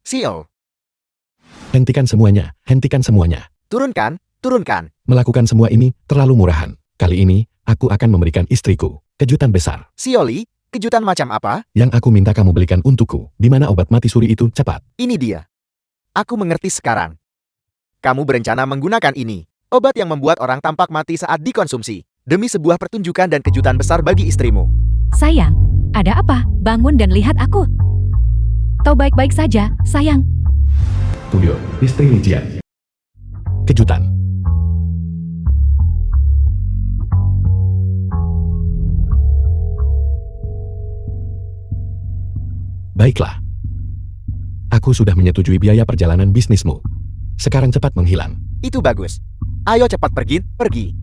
Sial. Hentikan semuanya, hentikan semuanya. Turunkan, turunkan. Melakukan semua ini terlalu murahan. Kali ini, aku akan memberikan istriku kejutan besar. Sioli, kejutan macam apa? Yang aku minta kamu belikan untukku. Di mana obat mati suri itu? Cepat. Ini dia. Aku mengerti sekarang. Kamu berencana menggunakan ini. Obat yang membuat orang tampak mati saat dikonsumsi. Demi sebuah pertunjukan dan kejutan besar bagi istrimu. Sayang, ada apa? Bangun dan lihat aku. Kau baik-baik saja, sayang. Tuyo, istri Lijian. Kejutan. Baiklah. Aku sudah menyetujui biaya perjalanan bisnismu. Sekarang cepat menghilang. Itu bagus. Ayo cepat pergi.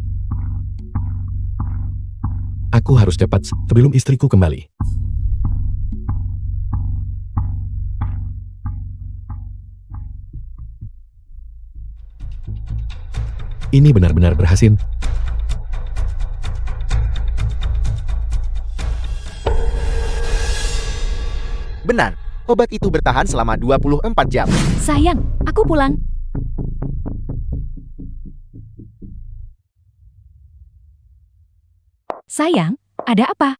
Aku harus cepat sebelum istriku kembali. Ini benar-benar berhasil. Benar, obat itu bertahan selama 24 jam. Sayang, aku pulang. Sayang, ada apa?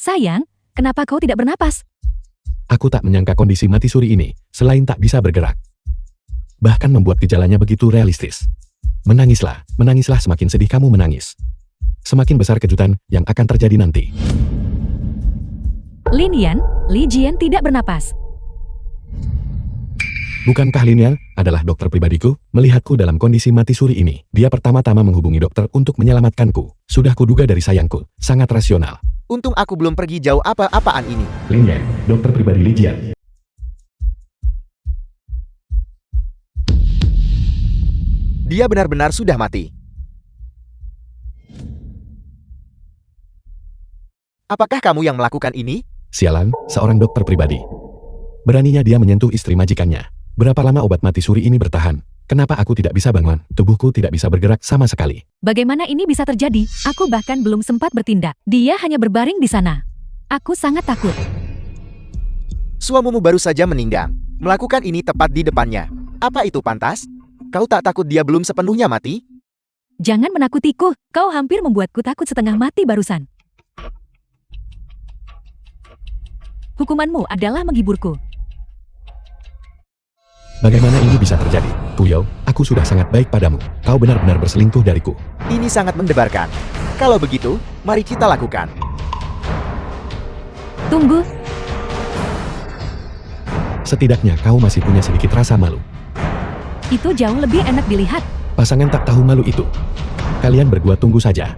Sayang, kenapa kau tidak bernapas? Aku tak menyangka kondisi mati suri ini, selain tak bisa bergerak, bahkan membuat gejalanya begitu realistis. Menangislah, menangislah, semakin sedih kamu menangis, semakin besar kejutan yang akan terjadi nanti. Lin Yan, Li Jian tidak bernapas. Bukankah Lin Yang adalah dokter pribadiku? Melihatku dalam kondisi mati suri ini, dia pertama-tama menghubungi dokter untuk menyelamatkanku. Sudah kuduga dari sayangku, sangat rasional. Untung aku belum pergi jauh apa-apaan ini. Lin Yang, dokter pribadi Lijian. Dia benar-benar sudah mati. Apakah kamu yang melakukan ini? Sialan, seorang dokter pribadi. Beraninya dia menyentuh istri majikannya. Berapa lama obat mati suri ini bertahan? Kenapa aku tidak bisa bangun? Tubuhku tidak bisa bergerak sama sekali. Bagaimana ini bisa terjadi? Aku bahkan belum sempat bertindak. Dia hanya berbaring di sana. Aku sangat takut. Suamimu baru saja meninggal. Melakukan ini tepat di depannya. Apa itu pantas? Kau tak takut dia belum sepenuhnya mati? Jangan menakutiku. Kau hampir membuatku takut setengah mati barusan. Hukumanmu adalah menghiburku. Bagaimana ini bisa terjadi? Tuyo, aku sudah sangat baik padamu. Kau benar-benar berselingkuh dariku. Ini sangat mendebarkan. Kalau begitu, mari kita lakukan. Tunggu. Setidaknya kau masih punya sedikit rasa malu. Itu jauh lebih enak dilihat. Pasangan tak tahu malu itu. Kalian berdua tunggu saja.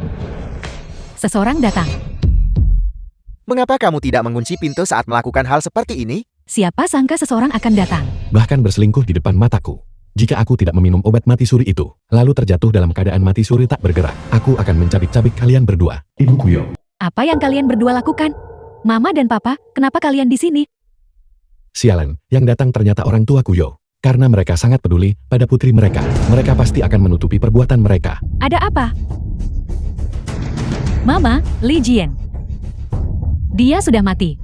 Seseorang datang. Mengapa kamu tidak mengunci pintu saat melakukan hal seperti ini? Siapa sangka seseorang akan datang. Bahkan berselingkuh di depan mataku. Jika aku tidak meminum obat mati suri itu, lalu terjatuh dalam keadaan mati suri tak bergerak, aku akan mencabik-cabik kalian berdua. Ibu Kuyo. Apa yang kalian berdua lakukan? Mama dan Papa, kenapa kalian di sini? Sialan, yang datang ternyata orang tua Kuyo. Karena mereka sangat peduli pada putri mereka, mereka pasti akan menutupi perbuatan mereka. Ada apa? Mama, Li Jian. Dia sudah mati.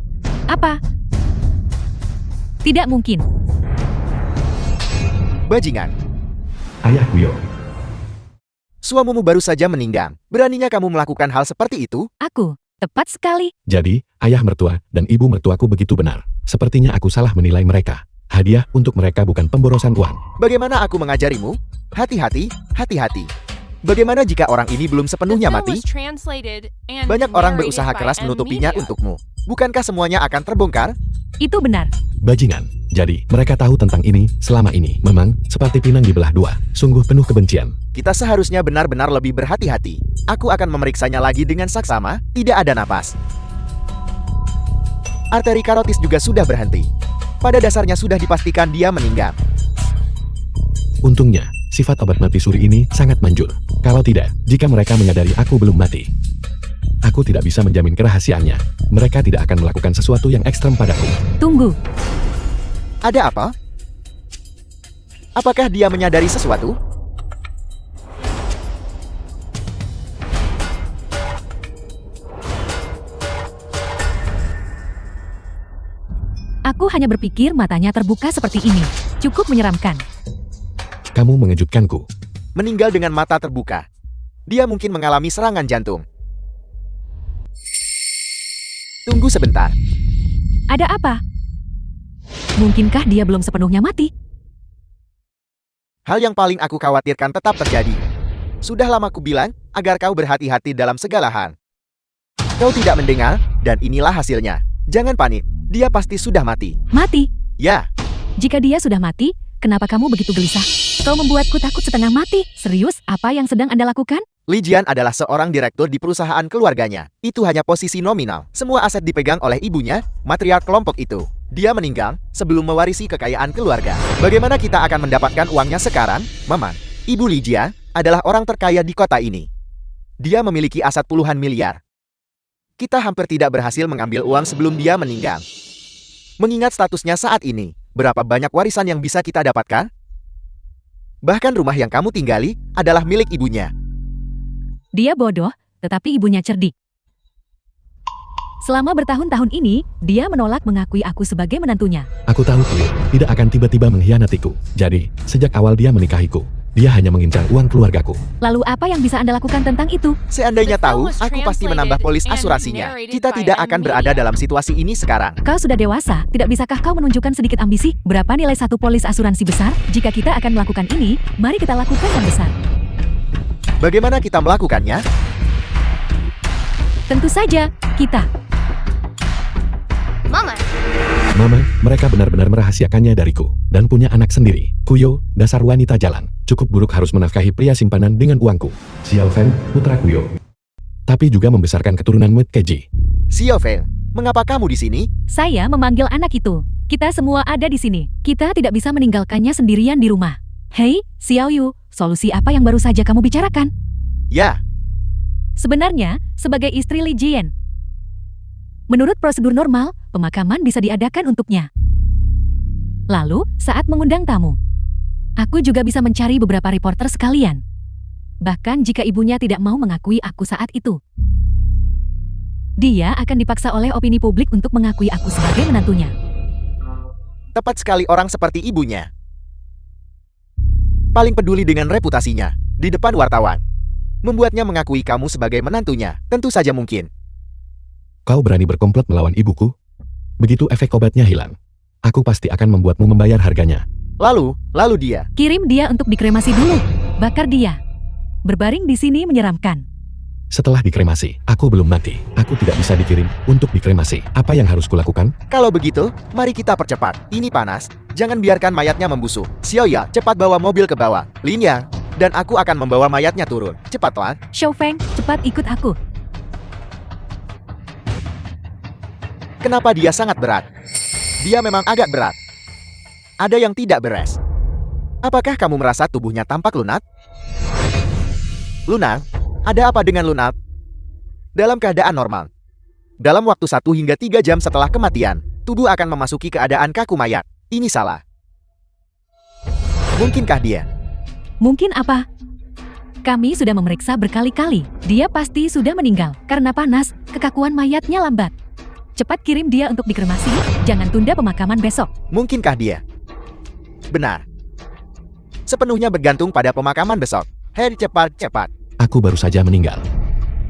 Apa? Tidak mungkin. Bajingan. Ayah Kuyo. Suamimu baru saja meninggal. Beraninya kamu melakukan hal seperti itu? Aku. Tepat sekali. Jadi, ayah mertua dan ibu mertuaku begitu benar. Sepertinya aku salah menilai mereka. Hadiah untuk mereka bukan pemborosan uang. Bagaimana aku mengajarimu? Hati-hati, hati-hati. Bagaimana jika orang ini belum sepenuhnya mati? Banyak orang berusaha keras menutupinya untukmu. Bukankah semuanya akan terbongkar? Itu benar. Bajingan. Jadi, mereka tahu tentang ini selama ini. Memang, seperti pinang dibelah dua. Sungguh penuh kebencian. Kita seharusnya benar-benar lebih berhati-hati. Aku akan memeriksanya lagi dengan saksama, tidak ada napas. Arteri karotis juga sudah berhenti. Pada dasarnya sudah dipastikan dia meninggal. Untungnya, sifat obat mati suri ini sangat manjur. Kalau tidak, jika mereka menyadari aku belum mati, aku tidak bisa menjamin kerahasiaannya. Mereka tidak akan melakukan sesuatu yang ekstrem padaku. Tunggu. Ada apa? Apakah dia menyadari sesuatu? Aku hanya berpikir matanya terbuka seperti ini. Cukup menyeramkan. Kamu mengejutkanku. Meninggal dengan mata terbuka. Dia mungkin mengalami serangan jantung. Tunggu sebentar. Ada apa? Mungkinkah dia belum sepenuhnya mati? Hal yang paling aku khawatirkan tetap terjadi. Sudah lama ku bilang agar kau berhati-hati dalam segala hal. Kau tidak mendengar, dan inilah hasilnya. Jangan panik, dia pasti sudah mati. Mati? Ya, Jika dia sudah mati, kenapa kamu begitu gelisah? Kau membuatku takut setengah mati. Serius, apa yang sedang Anda lakukan? Li Jian adalah seorang direktur di perusahaan keluarganya. Itu hanya posisi nominal. Semua aset dipegang oleh ibunya, matriark kelompok itu. Dia meninggal sebelum mewarisi kekayaan keluarga. Bagaimana kita akan mendapatkan uangnya sekarang, Maman? Ibu Li Jia adalah orang terkaya di kota ini. Dia memiliki aset puluhan miliar. Kita hampir tidak berhasil mengambil uang sebelum dia meninggal. Mengingat statusnya saat ini, berapa banyak warisan yang bisa kita dapatkan? Bahkan rumah yang kamu tinggali adalah milik ibunya. Dia bodoh, tetapi ibunya cerdik. Selama bertahun-tahun ini, dia menolak mengakui aku sebagai menantunya. Aku tahu Cleo tidak akan tiba-tiba mengkhianatiku. Jadi, sejak awal dia menikahiku. Dia hanya mengincar uang keluargaku. Lalu apa yang bisa Anda lakukan tentang itu? Seandainya tahu, aku pasti menambah polis asuransinya. Kita tidak akan berada dalam situasi ini sekarang. Kau sudah dewasa, tidak bisakah kau menunjukkan sedikit ambisi? Berapa nilai satu polis asuransi besar? Jika kita akan melakukan ini, mari kita lakukan yang besar. Bagaimana kita melakukannya? Tentu saja, kita. Mama, mereka benar-benar merahasiakannya dariku. Dan punya anak sendiri. Kuyo, dasar wanita jalan. Cukup buruk harus menafkahi pria simpanan dengan uangku. Xiao Feng, putra Kuyo. Tapi juga membesarkan keturunan Mut Keji. Xiao Feng, mengapa kamu di sini? Saya memanggil anak itu. Kita semua ada di sini. Kita tidak bisa meninggalkannya sendirian di rumah. Hei, Xiao Yu, solusi apa yang baru saja kamu bicarakan? Ya, Sebenarnya, sebagai istri Li Jian, menurut prosedur normal, pemakaman bisa diadakan untuknya. Lalu, saat mengundang tamu, aku juga bisa mencari beberapa reporter sekalian. Bahkan jika ibunya tidak mau mengakui aku saat itu. Dia akan dipaksa oleh opini publik untuk mengakui aku sebagai menantunya. tepat sekali orang seperti ibunya. Paling peduli dengan reputasinya, di depan wartawan. Membuatnya mengakui kamu sebagai menantunya, tentu saja mungkin. Kau berani berkomplot melawan ibuku? Begitu efek obatnya hilang, aku pasti akan membuatmu membayar harganya. Lalu dia. Kirim dia untuk dikremasi dulu. Bakar dia. Berbaring di sini menyeramkan. Setelah dikremasi, aku belum mati. Aku tidak bisa dikirim untuk dikremasi. Apa yang harus kulakukan? Kalau begitu, mari kita percepat. Ini panas. Jangan biarkan mayatnya membusuk. Xiaoya, cepat bawa mobil ke bawah. Lin Yang, dan aku akan membawa mayatnya turun. Cepatlah. Xiao Feng, cepat ikut aku. Kenapa dia sangat berat? Dia memang agak berat. Ada yang tidak beres. Apakah kamu merasa tubuhnya tampak lunak? Lunak? Ada apa dengan lunak? Dalam keadaan normal, dalam waktu 1 hingga 3 jam setelah kematian, tubuh akan memasuki keadaan kaku mayat. Ini salah. Mungkinkah dia? Mungkin apa? Kami sudah memeriksa berkali-kali. Dia pasti sudah meninggal. Karena panas, kekakuan mayatnya lambat. Cepat kirim dia untuk dikremasi. Jangan tunda pemakaman besok. Mungkinkah dia? Benar. Sepenuhnya bergantung pada pemakaman besok. Hei, cepat. Aku baru saja meninggal.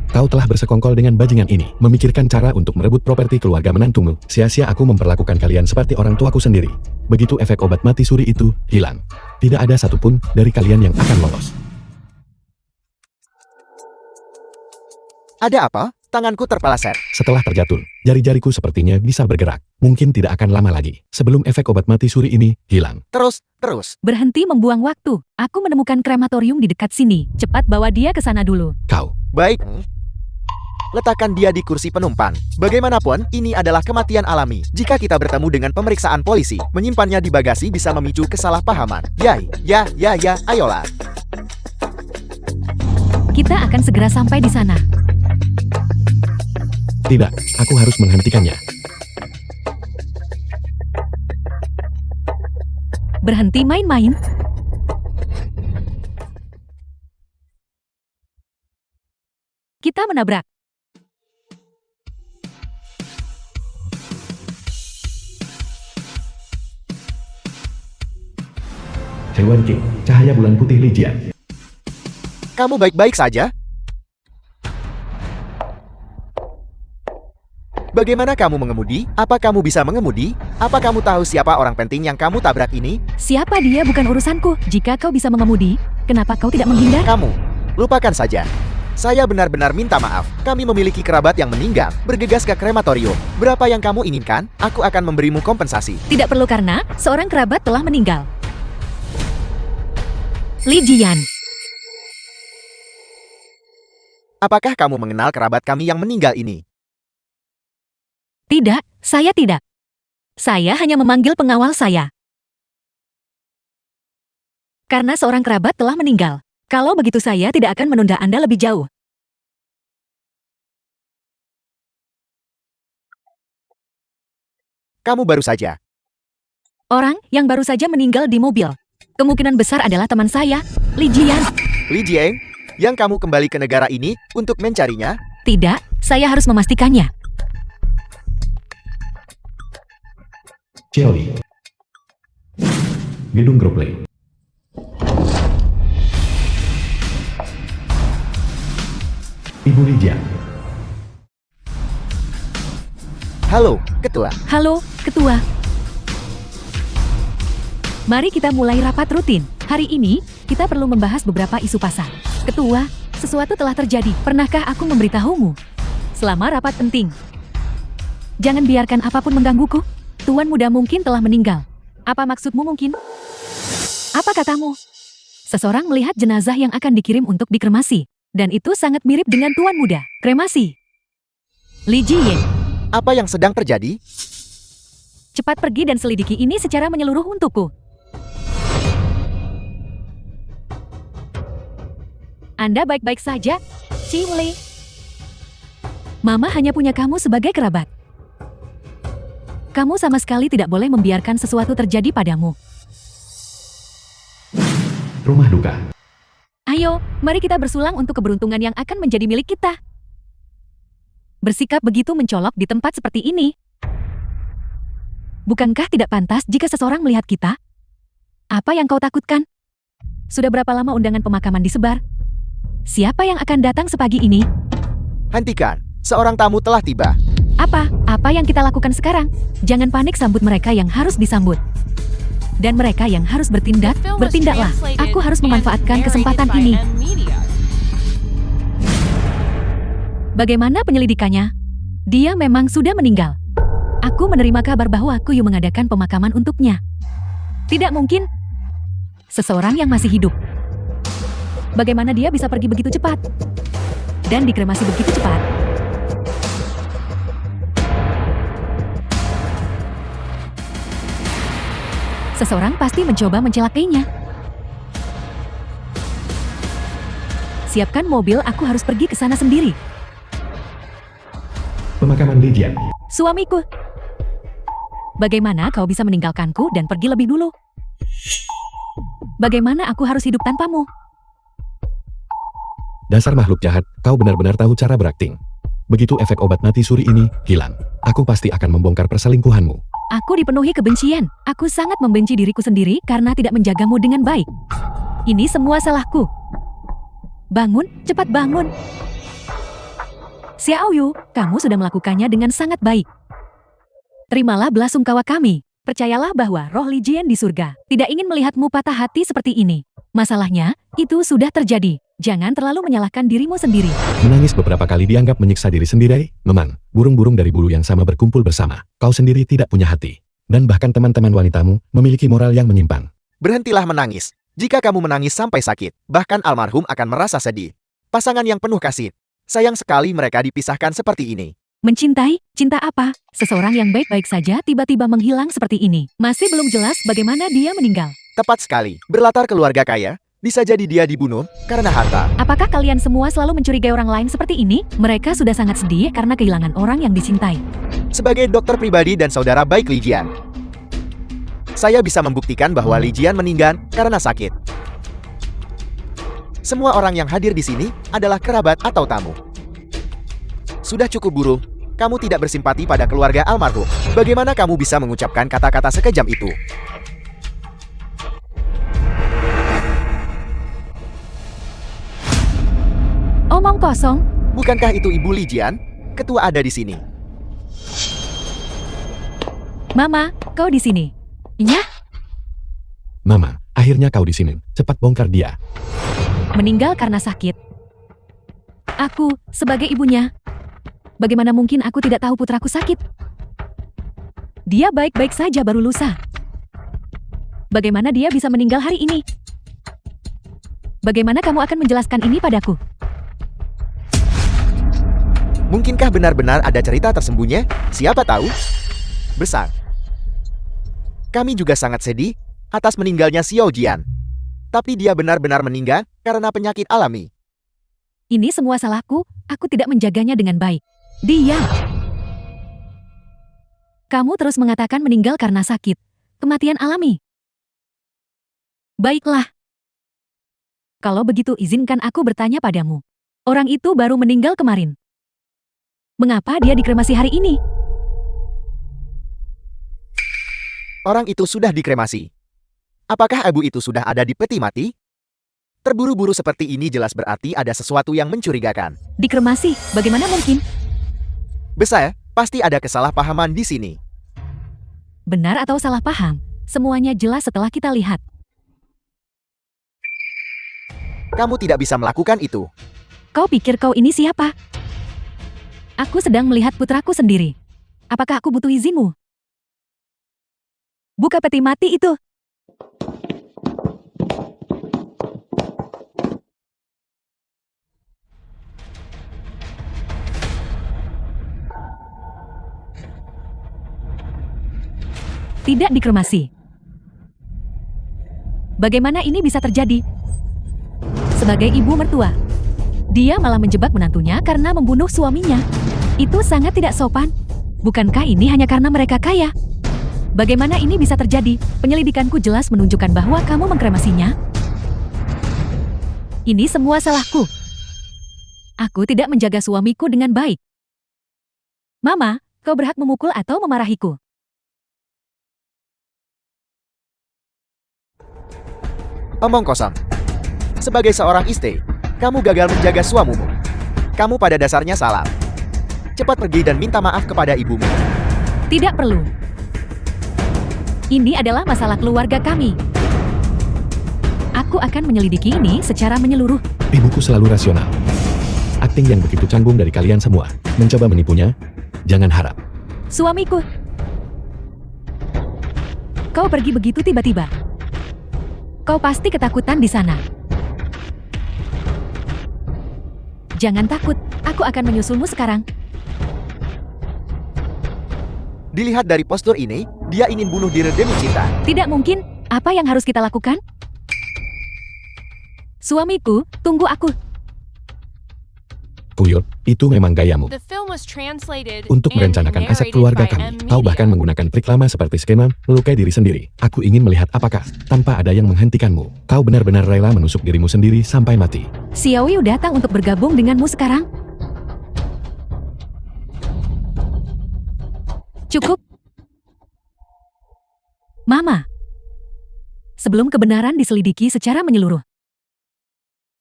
Kau telah bersekongkol dengan bajingan ini, memikirkan cara untuk merebut properti keluarga menantumu. Sia-sia aku memperlakukan kalian seperti orang tuaku sendiri. Begitu efek obat mati suri itu hilang, tidak ada satupun dari kalian yang akan lolos. Ada apa? Tanganku terpeleset. Setelah terjatuh, jari-jariku sepertinya bisa bergerak. Mungkin tidak akan lama lagi, sebelum efek obat mati suri ini hilang. Terus. Berhenti membuang waktu. Aku menemukan krematorium di dekat sini. Cepat bawa dia ke sana dulu. Kau, Baik. Letakkan dia di kursi penumpang. Bagaimanapun, ini adalah kematian alami. Jika kita bertemu dengan pemeriksaan polisi, menyimpannya di bagasi bisa memicu kesalahpahaman. Ya, ayolah. Kita akan segera sampai di sana. tidak, aku harus menghentikannya. Berhenti main-main. Kita menabrak. Hewan King, cahaya bulan putih Lijian. Kamu baik-baik saja? Bagaimana kamu mengemudi? Apa kamu bisa mengemudi? Apa kamu tahu siapa orang penting yang kamu tabrak ini? Siapa dia bukan urusanku. Jika kau bisa mengemudi, kenapa kau tidak menghindar? Kamu, lupakan saja. Saya benar-benar minta maaf. Kami memiliki kerabat yang meninggal. Bergegas ke krematorium. Berapa yang kamu inginkan? Aku akan memberimu kompensasi. Tidak perlu karena seorang kerabat telah meninggal. Lijian. Apakah kamu mengenal kerabat kami yang meninggal ini? Tidak, saya tidak. Saya hanya memanggil pengawal saya. Karena seorang kerabat telah meninggal. Kalau begitu saya tidak akan menunda Anda lebih jauh. Kamu baru saja. Orang yang baru saja meninggal di mobil. Kemungkinan besar adalah teman saya, Lijian. Li Jiang, yang kamu kembali ke negara ini untuk mencarinya? Tidak, saya harus memastikannya. Xiaoli. Gedung Groplay. Ibu Lijian. Halo, Ketua. Halo, Ketua. Mari kita mulai rapat rutin. Hari ini, kita perlu membahas beberapa isu pasar. Ketua, sesuatu telah terjadi. Pernahkah aku memberitahumu? Selama rapat penting. Jangan biarkan apapun menggangguku. Tuan muda mungkin telah meninggal. Apa maksudmu mungkin? Apa katamu? Seseorang melihat jenazah yang akan dikirim untuk dikremasi. Dan itu sangat mirip dengan tuan muda. Kremasi. Li Jiying, Apa yang sedang terjadi? cepat pergi dan selidiki ini secara menyeluruh untukku. Anda baik-baik saja, Cimli. Mama hanya punya kamu sebagai kerabat. Kamu sama sekali tidak boleh membiarkan sesuatu terjadi padamu. Rumah duka. Ayo, mari kita bersulang untuk keberuntungan yang akan menjadi milik kita. Bersikap begitu mencolok di tempat seperti ini. Bukankah tidak pantas jika seseorang melihat kita? Apa yang kau takutkan? Sudah berapa lama undangan pemakaman disebar? Siapa yang akan datang sepagi ini? Hentikan, seorang tamu telah tiba. Apa yang kita lakukan sekarang? Jangan panik, sambut mereka yang harus disambut. Dan mereka yang harus bertindak, bertindaklah. Aku harus memanfaatkan kesempatan ini. Bagaimana penyelidikannya? Dia memang sudah meninggal. Aku menerima kabar bahwa Kuyu mengadakan pemakaman untuknya. Tidak mungkin. Seseorang yang masih hidup. Bagaimana dia bisa pergi begitu cepat? Dan dikremasi begitu cepat? Seseorang pasti mencoba mencelakainya. Siapkan mobil, aku harus pergi ke sana sendiri. Pemakaman Lijian. Suamiku. Bagaimana kau bisa meninggalkanku dan pergi lebih dulu? Bagaimana aku harus hidup tanpamu? Dasar makhluk jahat, kau benar-benar tahu cara berakting. Begitu efek obat mati suri ini hilang, aku pasti akan membongkar perselingkuhanmu. Aku dipenuhi kebencian. Aku sangat membenci diriku sendiri karena tidak menjagamu dengan baik. Ini semua salahku. Bangun, cepat bangun. Xiaoyu, kamu sudah melakukannya dengan sangat baik. Terimalah belasungkawa kami. Percayalah bahwa roh Lijian di surga tidak ingin melihatmu patah hati seperti ini. Masalahnya, itu sudah terjadi. Jangan terlalu menyalahkan dirimu sendiri. Menangis beberapa kali dianggap menyiksa diri sendiri. Memang, burung-burung dari bulu yang sama berkumpul bersama. Kau sendiri tidak punya hati. Dan bahkan teman-teman wanitamu memiliki moral yang menyimpang. Berhentilah menangis. Jika kamu menangis sampai sakit, bahkan almarhum akan merasa sedih. Pasangan yang penuh kasih. Sayang sekali mereka dipisahkan seperti ini. Mencintai? Cinta apa? Seseorang yang baik-baik saja tiba-tiba menghilang seperti ini. Masih belum jelas bagaimana dia meninggal. Tepat sekali. Berlatar keluarga kaya, bisa jadi dia dibunuh karena harta. Apakah kalian semua selalu mencurigai orang lain seperti ini? Mereka sudah sangat sedih karena kehilangan orang yang dicintai. Sebagai dokter pribadi dan saudara baik Lijian, saya bisa membuktikan bahwa Lijian meninggal karena sakit. Semua orang yang hadir di sini adalah kerabat atau tamu. Sudah cukup buruk. Kamu tidak bersimpati pada keluarga almarhum. Bagaimana kamu bisa mengucapkan kata-kata sekejam itu? Omong kosong. Bukankah itu Ibu Li Jian? Ketua ada di sini. Mama, kau di sini. Iya? Mama, akhirnya kau di sini. Cepat bongkar dia. Meninggal karena sakit. Aku, sebagai ibunya, bagaimana mungkin aku tidak tahu putraku sakit? Dia baik-baik saja baru lusa. Bagaimana dia bisa meninggal hari ini? Bagaimana kamu akan menjelaskan ini padaku? Mungkinkah benar-benar ada cerita tersembunyi? Siapa tahu? Besar. Kami juga sangat sedih atas meninggalnya Xiao Jian. Tapi dia benar-benar meninggal karena penyakit alami. Ini semua salahku, aku tidak menjaganya dengan baik. Diam. Kamu terus mengatakan meninggal karena sakit. Kematian alami. Baiklah. Kalau begitu izinkan aku bertanya padamu. Orang itu baru meninggal kemarin. Mengapa dia dikremasi hari ini? Orang itu sudah dikremasi. Apakah abu itu sudah ada di peti mati? Terburu-buru seperti ini jelas berarti ada sesuatu yang mencurigakan. Dikremasi, bagaimana mungkin? Besar, pasti ada kesalahpahaman di sini. Benar atau salah paham, semuanya jelas setelah kita lihat. Kamu tidak bisa melakukan itu. Kau pikir kau ini siapa? Aku sedang melihat putraku sendiri. Apakah aku butuh izinmu? Buka peti mati itu. Tidak dikremasi. Bagaimana ini bisa terjadi? Sebagai ibu mertua, dia malah menjebak menantunya karena membunuh suaminya. Itu sangat tidak sopan. Bukankah ini hanya karena mereka kaya? Bagaimana ini bisa terjadi? Penyelidikanku jelas menunjukkan bahwa kamu mengkremasinya. Ini semua salahku. Aku tidak menjaga suamiku dengan baik. Mama, kau berhak memukul atau memarahiku. Omong kosong. Sebagai seorang istri, kamu gagal menjaga suamimu. Kamu pada dasarnya salah. Cepat pergi dan minta maaf kepada ibumu. Tidak perlu. Ini adalah masalah keluarga kami. Aku akan menyelidiki ini secara menyeluruh. Ibuku selalu rasional. Akting yang begitu canggung dari kalian semua. Mencoba menipunya? Jangan harap. Suamiku. Kau pergi begitu tiba-tiba. Kau pasti ketakutan di sana. Jangan takut, aku akan menyusulmu sekarang. Dilihat dari postur ini, dia ingin bunuh diri demi cinta. Tidak mungkin, apa yang harus kita lakukan? Suamiku, tunggu aku. Kuyut, itu memang gayamu. Untuk merencanakan aset keluarga kami, kau bahkan menggunakan trik lama seperti skema melukai diri sendiri. Aku ingin melihat apakah, tanpa ada yang menghentikanmu, kau benar-benar rela menusuk dirimu sendiri sampai mati. Xiao Yu datang untuk bergabung denganmu sekarang? Cukup. Mama. Sebelum kebenaran diselidiki secara menyeluruh,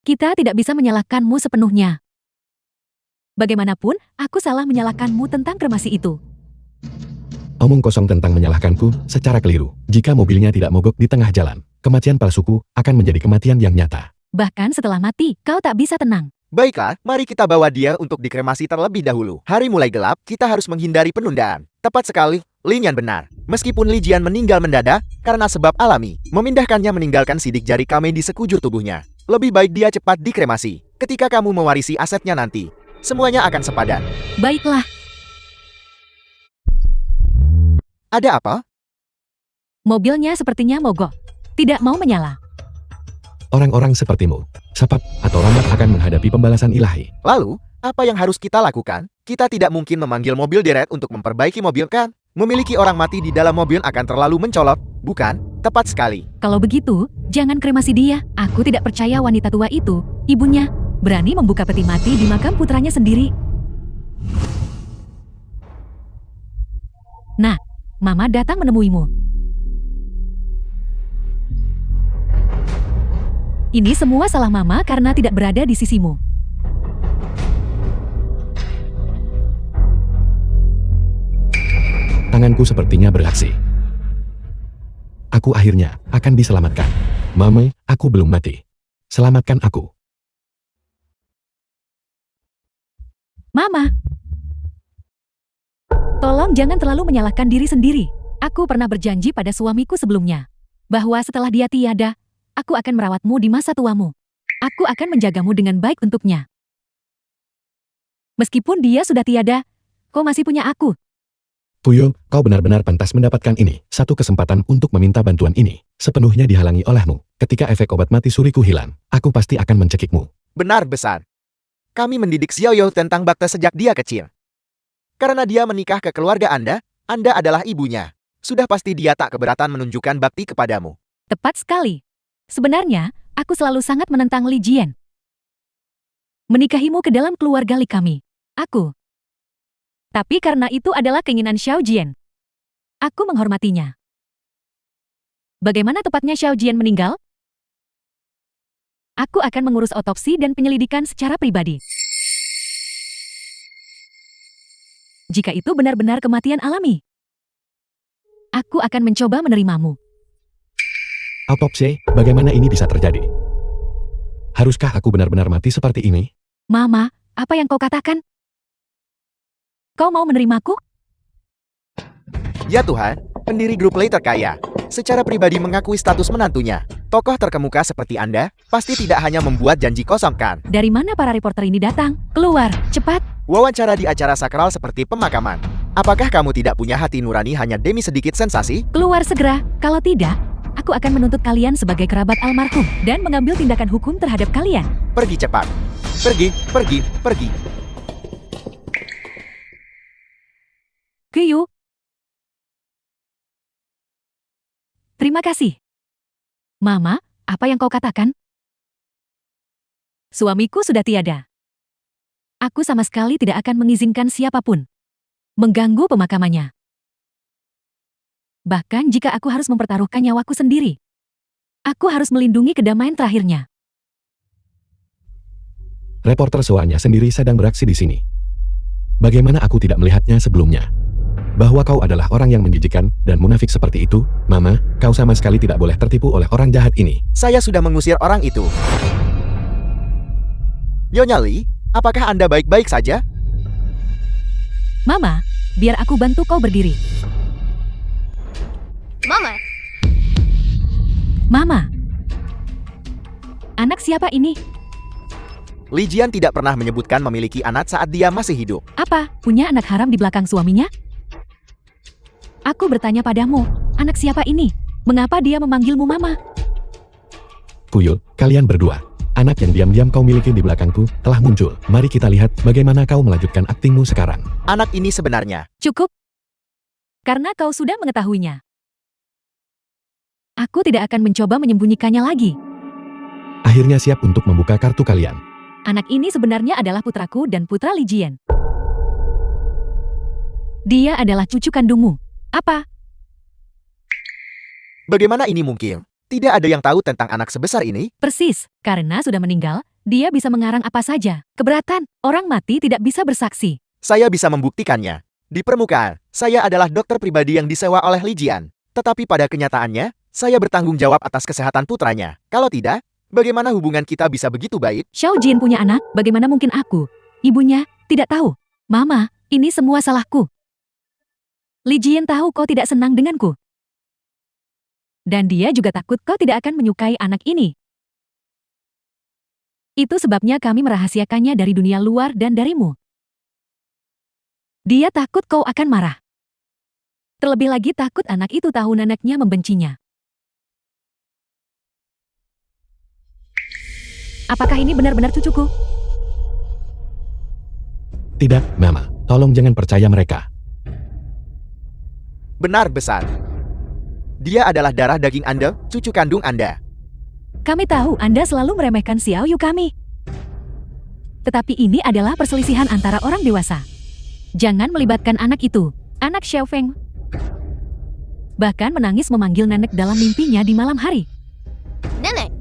kita tidak bisa menyalahkanmu sepenuhnya. Bagaimanapun, aku salah menyalahkanmu tentang kremasi itu. Omong kosong tentang menyalahkanku secara keliru. Jika mobilnya tidak mogok di tengah jalan, kematian palsuku akan menjadi kematian yang nyata. Bahkan setelah mati, kau tak bisa tenang. Baiklah, mari kita bawa dia untuk dikremasi terlebih dahulu. Hari mulai gelap, kita harus menghindari penundaan. Tepat sekali, Lin Yan benar. Meskipun Li Jian meninggal mendadak karena sebab alami, memindahkannya meninggalkan sidik jari kami di sekujur tubuhnya. Lebih baik dia cepat dikremasi. Ketika kamu mewarisi asetnya nanti, semuanya akan sepadan. Baiklah. Ada apa? Mobilnya sepertinya mogok. Tidak mau menyala. Orang-orang sepertimu, cepat atau lambat akan menghadapi pembalasan ilahi. Lalu, apa yang harus kita lakukan? Kita tidak mungkin memanggil mobil direct untuk memperbaiki mobil kan? Memiliki orang mati di dalam mobil akan terlalu mencolok, bukan? Tepat sekali. Kalau begitu, jangan kremasi dia. Aku tidak percaya wanita tua itu, ibunya, berani membuka peti mati di makam putranya sendiri. Nah, Mama datang menemuimu. Ini semua salah Mama karena tidak berada di sisimu. Tanganku sepertinya beraksi. Aku akhirnya akan diselamatkan. Mama, aku belum mati. Selamatkan aku. Mama! Tolong jangan terlalu menyalahkan diri sendiri. Aku pernah berjanji pada suamiku sebelumnya, bahwa setelah dia tiada, aku akan merawatmu di masa tuamu. Aku akan menjagamu dengan baik untuknya. Meskipun dia sudah tiada, kau masih punya aku. Puyol, kau benar-benar pantas mendapatkan ini. Satu kesempatan untuk meminta bantuan ini sepenuhnya dihalangi olehmu. Ketika efek obat mati suriku hilang, aku pasti akan mencekikmu. Benar besar. Kami mendidik Xiaoyu tentang bakte sejak dia kecil. Karena dia menikah ke keluarga Anda adalah ibunya. Sudah pasti dia tak keberatan menunjukkan bakti kepadamu. Tepat sekali. Sebenarnya, aku selalu sangat menentang Li Jian. Menikahimu ke dalam keluarga Li kami. Aku. Tapi karena itu adalah keinginan Xiao Jian. Aku menghormatinya. Bagaimana tepatnya Xiao Jian meninggal? Aku akan mengurus otopsi dan penyelidikan secara pribadi. Jika itu benar-benar kematian alami, aku akan mencoba menerimamu. Autopsi, bagaimana ini bisa terjadi? Haruskah aku benar-benar mati seperti ini? Mama, apa yang kau katakan? Kau mau menerimaku? Ya Tuhan, pendiri grup Lei terkaya. Secara pribadi mengakui status menantunya. Tokoh terkemuka seperti Anda pasti tidak hanya membuat janji kosong kan? Dari mana para reporter ini datang? Keluar, cepat! Wawancara di acara sakral seperti pemakaman. Apakah kamu tidak punya hati nurani hanya demi sedikit sensasi? Keluar segera, kalau tidak, aku akan menuntut kalian sebagai kerabat almarhum dan mengambil tindakan hukum terhadap kalian. Pergi cepat. Pergi, pergi, pergi. Kyu. Terima kasih. Mama, apa yang kau katakan? Suamiku sudah tiada. Aku sama sekali tidak akan mengizinkan siapapun mengganggu pemakamannya. Bahkan jika aku harus mempertaruhkan nyawaku sendiri, aku harus melindungi kedamaian terakhirnya. Reporter soalnya sendiri sedang beraksi di sini. Bagaimana aku tidak melihatnya sebelumnya? Bahwa kau adalah orang yang menjijikan dan munafik seperti itu, Mama, kau sama sekali tidak boleh tertipu oleh orang jahat ini. Saya sudah mengusir orang itu. Nyonya Li, apakah Anda baik-baik saja? Mama, biar aku bantu kau berdiri. Mama, Mama. Anak siapa ini? Li Jian tidak pernah menyebutkan memiliki anak saat dia masih hidup. Apa, punya anak haram di belakang suaminya? Aku bertanya padamu, anak siapa ini? Mengapa dia memanggilmu Mama? Puyol, kalian berdua. Anak yang diam-diam kau miliki di belakangku telah muncul. Mari kita lihat bagaimana kau melanjutkan aktingmu sekarang. Anak ini sebenarnya. Cukup. Karena kau sudah mengetahuinya. Aku tidak akan mencoba menyembunyikannya lagi. Akhirnya siap untuk membuka kartu kalian. Anak ini sebenarnya adalah putraku dan putra Li Jian. Dia adalah cucu kandungmu. Apa? Bagaimana ini mungkin? Tidak ada yang tahu tentang anak sebesar ini? Persis, karena sudah meninggal, dia bisa mengarang apa saja. Keberatan, orang mati tidak bisa bersaksi. Saya bisa membuktikannya. Di permukaan, saya adalah dokter pribadi yang disewa oleh Li Jian. Tetapi pada kenyataannya, saya bertanggung jawab atas kesehatan putranya. Kalau tidak, bagaimana hubungan kita bisa begitu baik? Xiao Jin punya anak, bagaimana mungkin aku, ibunya, tidak tahu? Mama, ini semua salahku. Li Jian tahu kau tidak senang denganku. Dan dia juga takut kau tidak akan menyukai anak ini. Itu sebabnya kami merahasiakannya dari dunia luar dan darimu. Dia takut kau akan marah. Terlebih lagi takut anak itu tahu neneknya membencinya. Apakah ini benar-benar cucuku? Tidak, Mama. Tolong jangan percaya mereka. Benar besar. Dia adalah darah daging Anda, cucu kandung Anda. Kami tahu Anda selalu meremehkan Xiao Yu kami. Tetapi ini adalah perselisihan antara orang dewasa. Jangan melibatkan anak itu, anak Xiao Feng. Bahkan menangis memanggil nenek dalam mimpinya di malam hari. Nenek,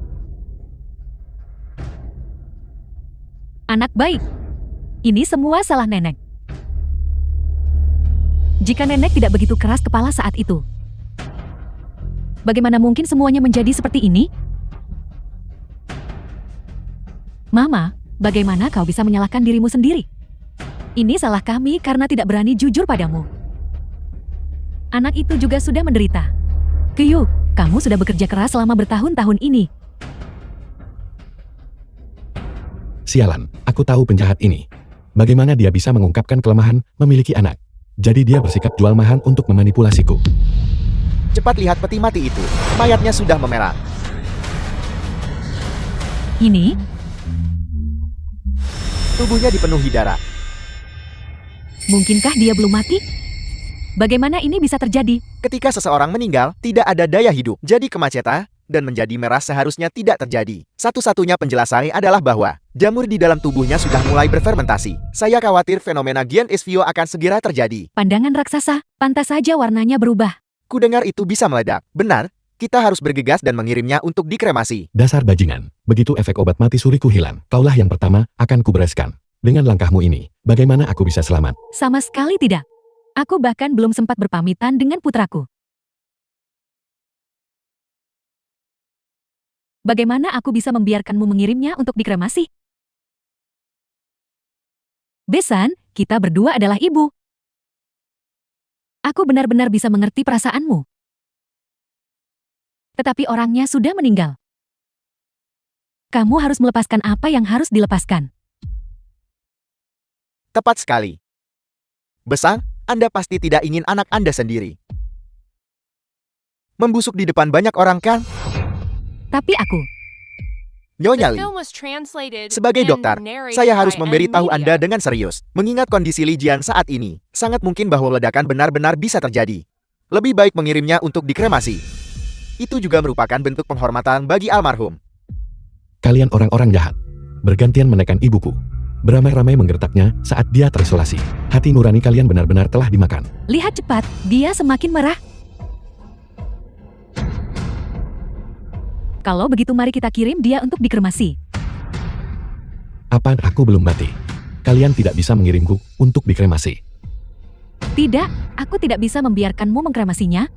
Anak baik. Ini semua salah nenek. Jika nenek tidak begitu keras kepala saat itu, bagaimana mungkin semuanya menjadi seperti ini? Mama, bagaimana kau bisa menyalahkan dirimu sendiri? Ini salah kami karena tidak berani jujur padamu. Anak itu juga sudah menderita. Kyu, kamu sudah bekerja keras selama bertahun-tahun ini. Sialan, aku tahu penjahat ini. Bagaimana dia bisa mengungkapkan kelemahan memiliki anak? Jadi dia bersikap jual mahal untuk memanipulasiku. Cepat lihat peti mati itu. Mayatnya sudah memerah. Ini, Tubuhnya dipenuhi darah. mungkinkah dia belum mati? Bagaimana ini bisa terjadi? Ketika seseorang meninggal, tidak ada daya hidup. Jadi kemacetan dan menjadi merah seharusnya tidak terjadi. Satu-satunya penjelasannya adalah bahwa jamur di dalam tubuhnya sudah mulai berfermentasi. Saya khawatir fenomena Gian Esvio akan segera terjadi. Pandangan raksasa, pantas saja warnanya berubah. Kudengar itu bisa meledak. Benar, kita harus bergegas dan mengirimnya untuk dikremasi. Dasar bajingan, begitu efek obat mati suriku hilang, kaulah yang pertama akan kubereskan. Dengan langkahmu ini, bagaimana aku bisa selamat? Sama sekali tidak. Aku bahkan belum sempat berpamitan dengan putraku. Bagaimana aku bisa membiarkanmu mengirimnya untuk dikremasi? Besan, kita berdua adalah ibu. Aku benar-benar bisa mengerti perasaanmu. Tetapi orangnya sudah meninggal. Kamu harus melepaskan apa yang harus dilepaskan. Tepat sekali. Besar, Anda pasti tidak ingin anak Anda sendiri membusuk di depan banyak orang kan? Tapi aku, Nyonya the Li, film was translated sebagai and dokter, narrated saya harus by memberitahu Anda N-Media. dengan serius. Mengingat kondisi Li Jian saat ini, sangat mungkin bahwa ledakan benar-benar bisa terjadi. Lebih baik mengirimnya untuk dikremasi. Itu juga merupakan bentuk penghormatan bagi almarhum. Kalian orang-orang jahat. Bergantian menekan ibuku. Beramai-ramai menggertaknya saat dia terisolasi. Hati nurani kalian benar-benar telah dimakan. lihat cepat, dia semakin merah. Kalau begitu mari kita kirim dia untuk dikremasi. Apa aku belum mati? Kalian tidak bisa mengirimku untuk dikremasi. Tidak, aku tidak bisa membiarkanmu mengkremasinya.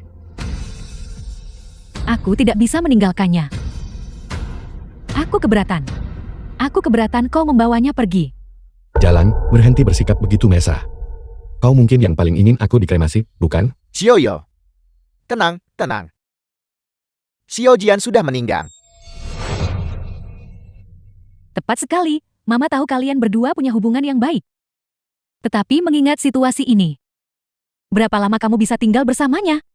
Aku tidak bisa meninggalkannya. Aku keberatan. Aku keberatan kau membawanya pergi. Jalan, berhenti bersikap begitu Mesa. Kau mungkin yang paling ingin aku dikremasi, bukan? Xiaoyo. Tenang, tenang. Xiao Jian sudah meninggal. Tepat sekali, Mama tahu kalian berdua punya hubungan yang baik. Tetapi mengingat situasi ini, berapa lama kamu bisa tinggal bersamanya?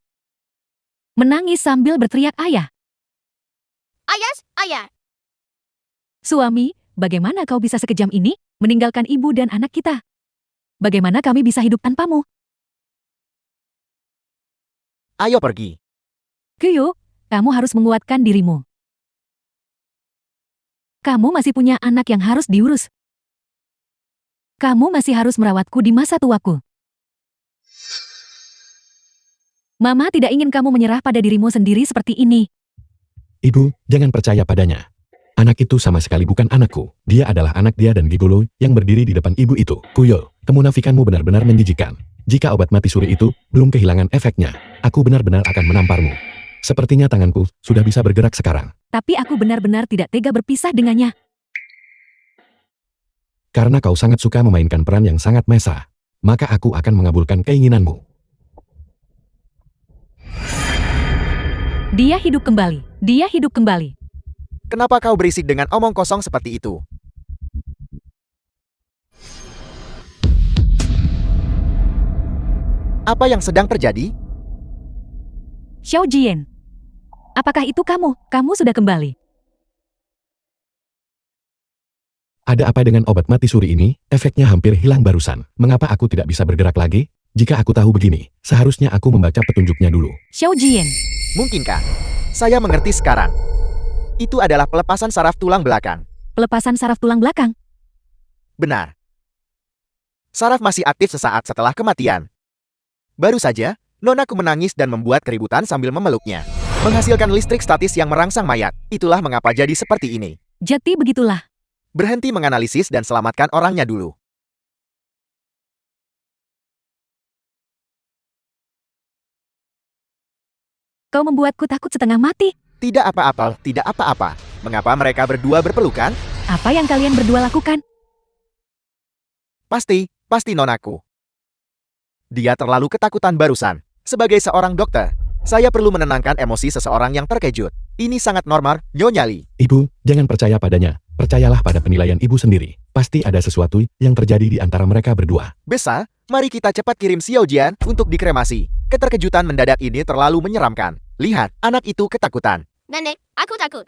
Menangis sambil berteriak ayah. Ayah. Suami, bagaimana kau bisa sekejam ini, meninggalkan ibu dan anak kita? Bagaimana kami bisa hidup tanpamu? Ayo pergi. Kyu, kamu harus menguatkan dirimu. Kamu masih punya anak yang harus diurus. Kamu masih harus merawatku di masa tuaku. Mama tidak ingin kamu menyerah pada dirimu sendiri seperti ini. Ibu, jangan percaya padanya. Anak itu sama sekali bukan anakku. Dia adalah anak dia dan Gigolo yang berdiri di depan ibu itu. Kuyo, kemunafikanmu benar-benar menjijikan. Jika obat mati suri itu belum kehilangan efeknya, aku benar-benar akan menamparmu. Sepertinya tanganku sudah bisa bergerak sekarang. Tapi aku benar-benar tidak tega berpisah dengannya. Karena kau sangat suka memainkan peran yang sangat Mesa, maka aku akan mengabulkan keinginanmu. Dia hidup kembali. Dia hidup kembali. Kenapa kau berisik dengan omong kosong seperti itu? Apa yang sedang terjadi? Xiao Jian. Apakah itu kamu? Kamu sudah kembali. Ada apa dengan obat mati suri ini? Efeknya hampir hilang barusan. Mengapa aku tidak bisa bergerak lagi? Jika aku tahu begini, seharusnya aku membaca petunjuknya dulu. Xiao Jian. Mungkinkah? Saya mengerti sekarang. Itu adalah pelepasan saraf tulang belakang. Pelepasan saraf tulang belakang. Benar. Saraf masih aktif sesaat setelah kematian. Baru saja, nonaku menangis dan membuat keributan sambil memeluknya. Menghasilkan listrik statis yang merangsang mayat. Itulah mengapa jadi seperti ini. Jadi begitulah. Berhenti menganalisis dan selamatkan orangnya dulu. Kau membuatku takut setengah mati. Tidak apa-apa, tidak apa-apa. Mengapa mereka berdua berpelukan? Apa yang kalian berdua lakukan? Pasti nonaku. Dia terlalu ketakutan barusan. Sebagai seorang dokter, saya perlu menenangkan emosi seseorang yang terkejut. Ini sangat normal, Nyonya Li. Ibu, jangan percaya padanya. Percayalah pada penilaian ibu sendiri. Pasti ada sesuatu yang terjadi di antara mereka berdua. Besa, mari kita cepat kirim Xiao Jian untuk dikremasi. Keterkejutan mendadak ini terlalu menyeramkan. Lihat, anak itu ketakutan. Nenek, aku takut.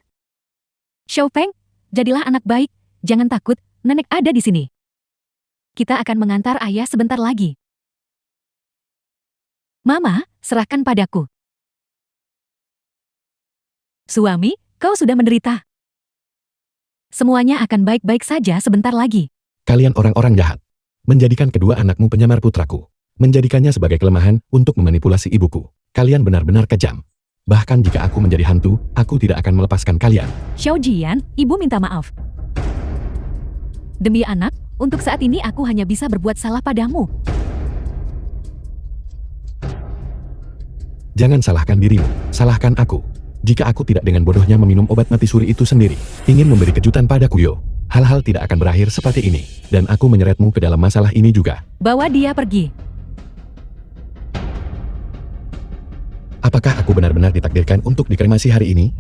Xiao Feng, jadilah anak baik. Jangan takut, nenek ada di sini. Kita akan mengantar ayah sebentar lagi. Mama, serahkan padaku. Suami, kau sudah menderita. Semuanya akan baik-baik saja sebentar lagi. Kalian orang-orang jahat. Menjadikan kedua anakmu penyamar putraku. Menjadikannya sebagai kelemahan untuk memanipulasi ibuku. Kalian benar-benar kejam. Bahkan jika aku menjadi hantu, aku tidak akan melepaskan kalian. Xiao Jian, ibu minta maaf. Demi anak, untuk saat ini aku hanya bisa berbuat salah padamu. Jangan salahkan dirimu, salahkan aku. Jika aku tidak dengan bodohnya meminum obat mati suri itu sendiri, ingin memberi kejutan pada Kuyo, hal-hal tidak akan berakhir seperti ini. Dan aku menyeretmu ke dalam masalah ini juga. Bawa dia pergi. Apakah aku benar-benar ditakdirkan untuk dikremasi hari ini?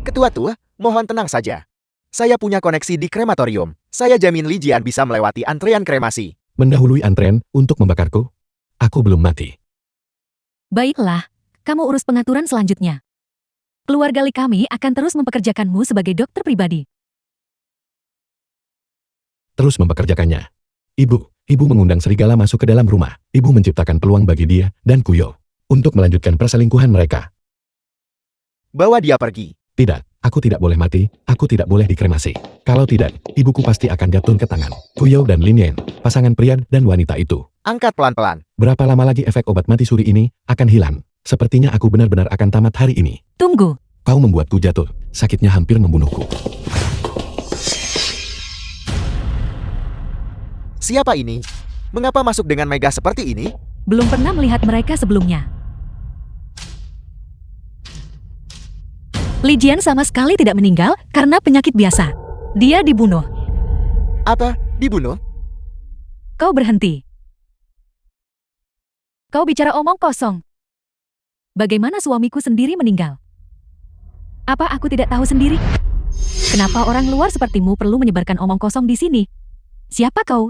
Ketua tua, mohon tenang saja. Saya punya koneksi di krematorium. Saya jamin Li Jian bisa melewati antrean kremasi. Mendahului antrean untuk membakarku? Aku belum mati. Baiklah, kamu urus pengaturan selanjutnya. Keluarga Li kami akan terus mempekerjakanmu sebagai dokter pribadi. Terus mempekerjakannya. Ibu mengundang serigala masuk ke dalam rumah. Ibu menciptakan peluang bagi dia dan Kuyo untuk melanjutkan perselingkuhan mereka. Bawa dia pergi. Tidak, aku tidak boleh mati, aku tidak boleh dikremasi. Kalau tidak, ibuku pasti akan jatuh ke tangan Kuyo dan Lin Yan, pasangan pria dan wanita itu. Angkat pelan-pelan. Berapa lama lagi efek obat mati suri ini akan hilang? Sepertinya aku benar-benar akan tamat hari ini. Tunggu. Kau membuatku jatuh, sakitnya hampir membunuhku. Siapa ini? Mengapa masuk dengan megah seperti ini? Belum pernah melihat mereka sebelumnya. Li Jian sama sekali tidak meninggal karena penyakit biasa. Dia dibunuh. Apa? Dibunuh? Kau berhenti. Kau bicara omong kosong. Bagaimana suamiku sendiri meninggal? Apa aku tidak tahu sendiri? Kenapa orang luar sepertimu perlu menyebarkan omong kosong di sini? Siapa kau?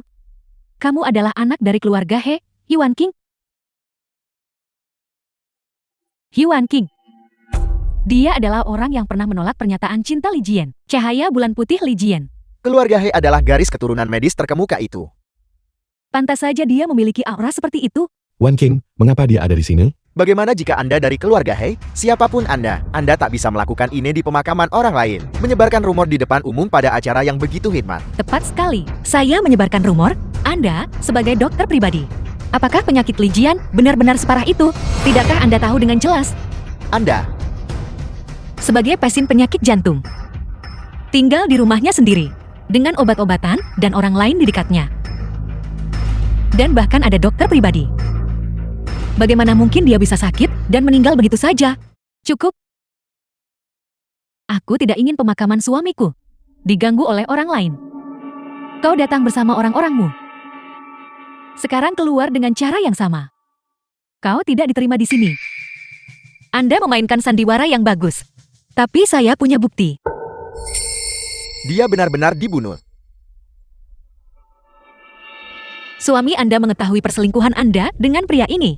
Kamu adalah anak dari keluarga He, Yuan King? Yuan King. Dia adalah orang yang pernah menolak pernyataan cinta Li Jian. Cahaya bulan putih Li Jian. Keluarga He adalah garis keturunan medis terkemuka itu. Pantas saja dia memiliki aura seperti itu. Wan King, mengapa dia ada di sini? Bagaimana jika Anda dari keluarga He? Siapapun Anda tak bisa melakukan ini di pemakaman orang lain. Menyebarkan rumor di depan umum pada acara yang begitu hikmat. Tepat sekali. Saya menyebarkan rumor, Anda sebagai dokter pribadi. Apakah penyakit Li Jian benar-benar separah itu? Tidakkah Anda tahu dengan jelas? Anda, Sebagai pasien penyakit jantung. Tinggal di rumahnya sendiri, dengan obat-obatan dan orang lain di dekatnya. Dan bahkan ada dokter pribadi. Bagaimana mungkin dia bisa sakit dan meninggal begitu saja? Cukup. Aku tidak ingin pemakaman suamiku diganggu oleh orang lain. Kau datang bersama orang-orangmu. Sekarang keluar dengan cara yang sama. Kau tidak diterima di sini. Anda memainkan sandiwara yang bagus. Tapi saya punya bukti. dia benar-benar dibunuh. Suami Anda mengetahui perselingkuhan Anda dengan pria ini.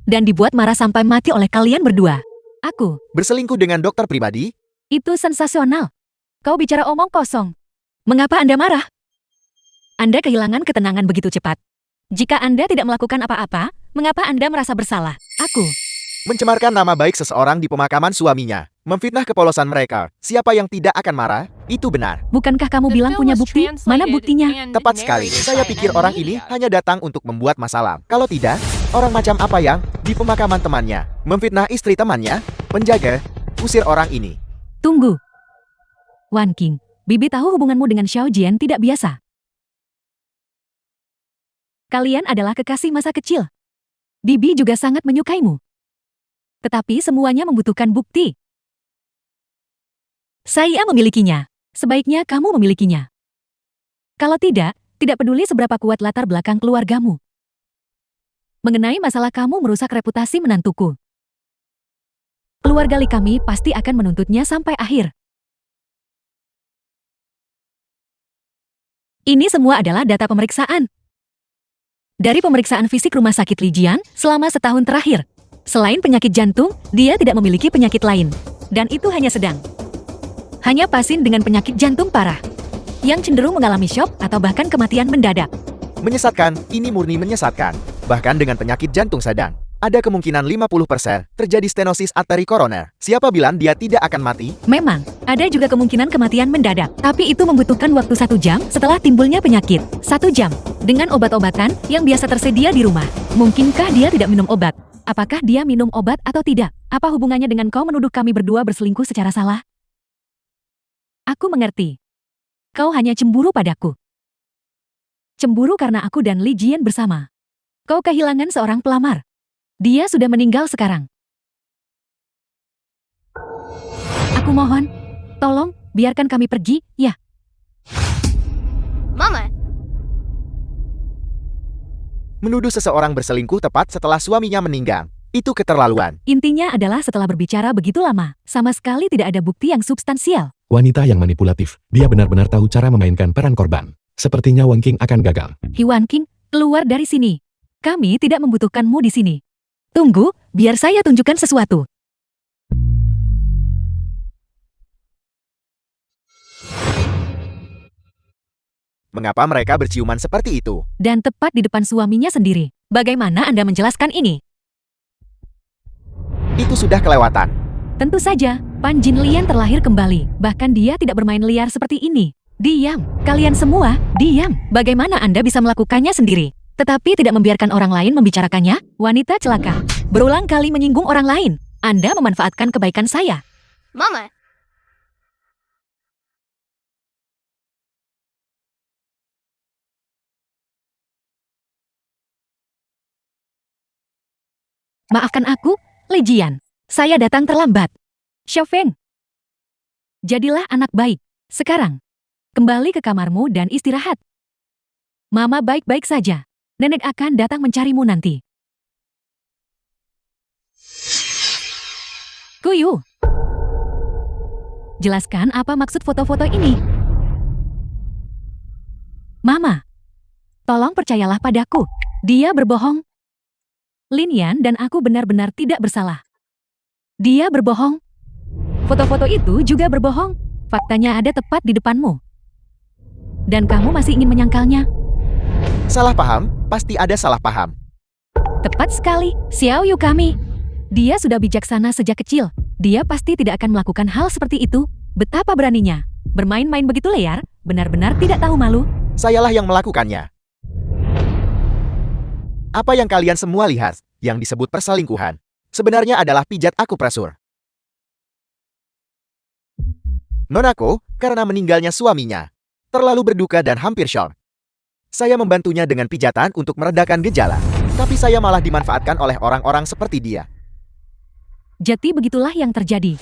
Dan dibuat marah sampai mati oleh kalian berdua. Aku. Berselingkuh dengan dokter pribadi? Itu sensasional. Kau bicara omong kosong. Mengapa Anda marah? Anda kehilangan ketenangan begitu cepat. Jika Anda tidak melakukan apa-apa, mengapa Anda merasa bersalah? Aku. Mencemarkan nama baik seseorang di pemakaman suaminya. Memfitnah kepolosan mereka. Siapa yang tidak akan marah? Itu benar. Bukankah kamu The bilang film punya was bukti? Mana translated buktinya? and Tepat sekali. narrated Saya by pikir an orang ini media. hanya datang untuk membuat masalah. Kalau tidak, orang macam apa yang di pemakaman temannya memfitnah istri temannya? Penjaga, usir orang ini. Tunggu. Wan King, Bibi tahu hubunganmu dengan Xiao Jian tidak biasa. Kalian adalah kekasih masa kecil. Bibi juga sangat menyukaimu. Tetapi semuanya membutuhkan bukti. Saya memilikinya. Sebaiknya kamu memilikinya. Kalau tidak peduli seberapa kuat latar belakang keluargamu. Mengenai masalah kamu merusak reputasi menantuku. Keluarga Li kami pasti akan menuntutnya sampai akhir. Ini semua adalah data pemeriksaan. Dari pemeriksaan fisik rumah sakit Li Jian selama setahun terakhir. Selain penyakit jantung, dia tidak memiliki penyakit lain. Dan itu hanya sedang. Hanya pasien dengan penyakit jantung parah. Yang cenderung mengalami shock atau bahkan kematian mendadak. Menyesatkan, ini murni menyesatkan. Bahkan dengan penyakit jantung sedang. Ada kemungkinan 50% terjadi stenosis arteri koroner. Siapa bilang dia tidak akan mati? Memang, ada juga kemungkinan kematian mendadak. Tapi itu membutuhkan waktu 1 jam setelah timbulnya penyakit. 1 jam. Dengan obat-obatan yang biasa tersedia di rumah. Mungkinkah dia tidak minum obat? Apakah dia minum obat atau tidak? Apa hubungannya dengan kau menuduh kami berdua berselingkuh secara salah? Aku mengerti. Kau hanya cemburu padaku. Cemburu karena aku dan Li Jian bersama. Kau kehilangan seorang pelamar. Dia sudah meninggal sekarang. Aku mohon, tolong biarkan kami pergi, ya. Mama, Menuduh seseorang berselingkuh tepat setelah suaminya meninggal. Itu keterlaluan. Intinya adalah setelah berbicara begitu lama, sama sekali tidak ada bukti yang substansial. Wanita yang manipulatif, dia benar-benar tahu cara memainkan peran korban. Sepertinya Wang King akan gagal. Hiwan King, keluar dari sini. Kami tidak membutuhkanmu di sini. Tunggu, biar saya tunjukkan sesuatu. Mengapa mereka berciuman seperti itu? Dan tepat di depan suaminya sendiri. Bagaimana Anda menjelaskan ini? Itu sudah kelewatan. Tentu saja, Pan Jin Lian terlahir kembali. Bahkan dia tidak bermain liar seperti ini. Diam, kalian semua, diam. Bagaimana Anda bisa melakukannya sendiri? Tetapi tidak membiarkan orang lain membicarakannya? Wanita celaka. Berulang kali menyinggung orang lain. Anda memanfaatkan kebaikan saya. Mama, Maafkan aku, Li Jian. Saya datang terlambat. Xiao Feng. Jadilah anak baik. Sekarang, kembali ke kamarmu dan istirahat. Mama baik-baik saja. Nenek akan datang mencarimu nanti. Kuyu. Jelaskan apa maksud foto-foto ini. Mama, tolong percayalah padaku. Dia berbohong. Lin Yan dan aku benar-benar tidak bersalah. Dia berbohong. Foto-foto itu juga berbohong. Faktanya ada tepat di depanmu. Dan kamu masih ingin menyangkalnya? Salah paham? Pasti ada salah paham. Tepat sekali, Xiao Yu kami. Dia sudah bijaksana sejak kecil. Dia pasti tidak akan melakukan hal seperti itu. Betapa beraninya. Bermain-main begitu liar, benar-benar tidak tahu malu. Sayalah yang melakukannya. Apa yang kalian semua lihat, yang disebut perselingkuhan, sebenarnya adalah pijat akupresur. Nonako, karena meninggalnya suaminya, terlalu berduka dan hampir syok. Saya membantunya dengan pijatan untuk meredakan gejala, tapi saya malah dimanfaatkan oleh orang-orang seperti dia. Jadi begitulah yang terjadi.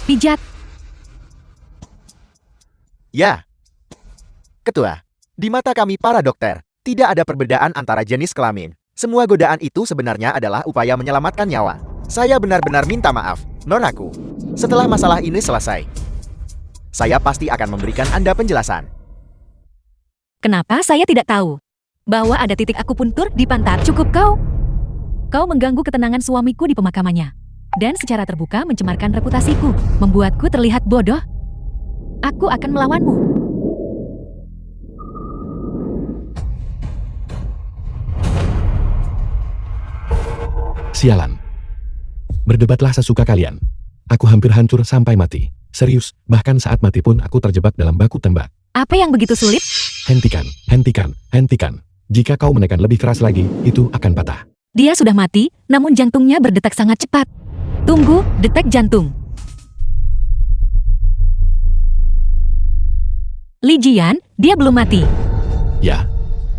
Pijat. Ya. Ketua, di mata kami para dokter, tidak ada perbedaan antara jenis kelamin. Semua godaan itu sebenarnya adalah upaya menyelamatkan nyawa. Saya benar-benar minta maaf, Nonaku. Setelah masalah ini selesai, saya pasti akan memberikan Anda penjelasan. Kenapa saya tidak tahu bahwa ada titik akupuntur di pantat? Cukup kau. Kau mengganggu ketenangan suamiku di pemakamannya. Dan secara terbuka mencemarkan reputasiku, membuatku terlihat bodoh. Aku akan melawanmu. Sialan. Berdebatlah sesuka kalian. Aku hampir hancur sampai mati. Serius, bahkan saat mati pun aku terjebak dalam baku tembak. Apa yang begitu sulit? Hentikan, hentikan, hentikan. Jika kau menekan lebih keras lagi, itu akan patah. Dia sudah mati, namun jantungnya berdetak sangat cepat. Tunggu, detak jantung. Li Jian, dia belum mati. Ya,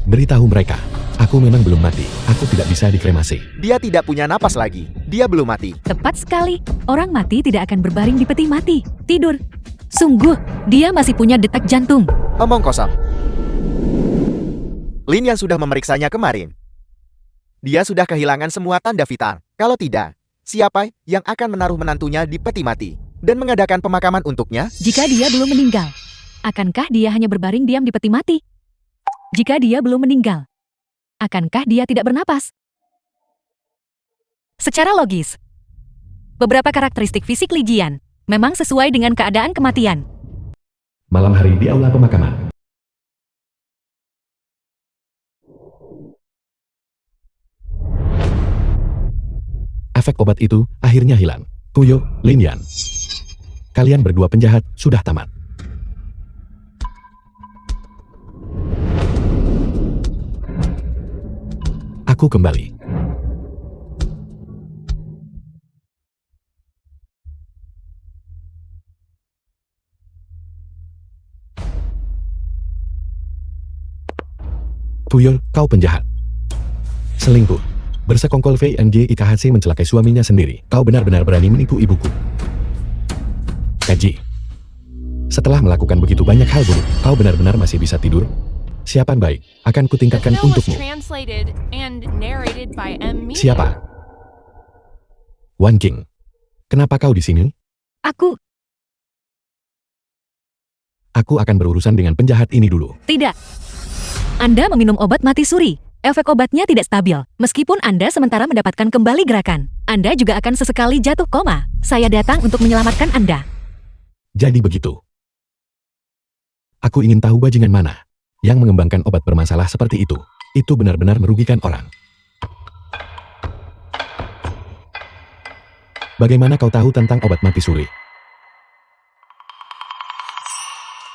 beritahu mereka. Aku memang belum mati. Aku tidak bisa dikremasi. Dia tidak punya napas lagi. Dia belum mati. Tepat sekali. Orang mati tidak akan berbaring di peti mati. Tidur. Sungguh, dia masih punya detak jantung. Omong kosong. Lin yang sudah memeriksanya kemarin. Dia sudah kehilangan semua tanda vital. Kalau tidak, siapa yang akan menaruh menantunya di peti mati dan mengadakan pemakaman untuknya? Jika dia belum meninggal, akankah dia hanya berbaring diam di peti mati? Jika dia belum meninggal, akankah dia tidak bernapas? Secara logis, beberapa karakteristik fisik Li Jian memang sesuai dengan keadaan kematian. Malam hari di aula pemakaman. Efek obat itu akhirnya hilang. Kuyo, Lin Yan. Kalian berdua penjahat sudah tamat. Aku kembali. Tuyul, kau penjahat. Selingkuh. Bersekongkol VNJ IKHC mencelakai suaminya sendiri. Kau benar-benar berani menipu ibuku. Kaji. Setelah melakukan begitu banyak hal buruk, kau benar-benar masih bisa tidur? Siapa baik, akan The kutingkatkan film was untukmu. translated and narrated by M. Mia. Siapa? Wan King. Kenapa kau di sini? Aku akan berurusan dengan penjahat ini dulu. Tidak. Anda meminum obat mati suri. Efek obatnya tidak stabil. Meskipun Anda sementara mendapatkan kembali gerakan, Anda juga akan sesekali jatuh koma. Saya datang untuk menyelamatkan Anda. Jadi begitu. Aku ingin tahu bajingan mana yang mengembangkan obat bermasalah seperti itu. Itu benar-benar merugikan orang. Bagaimana kau tahu tentang obat mati suri?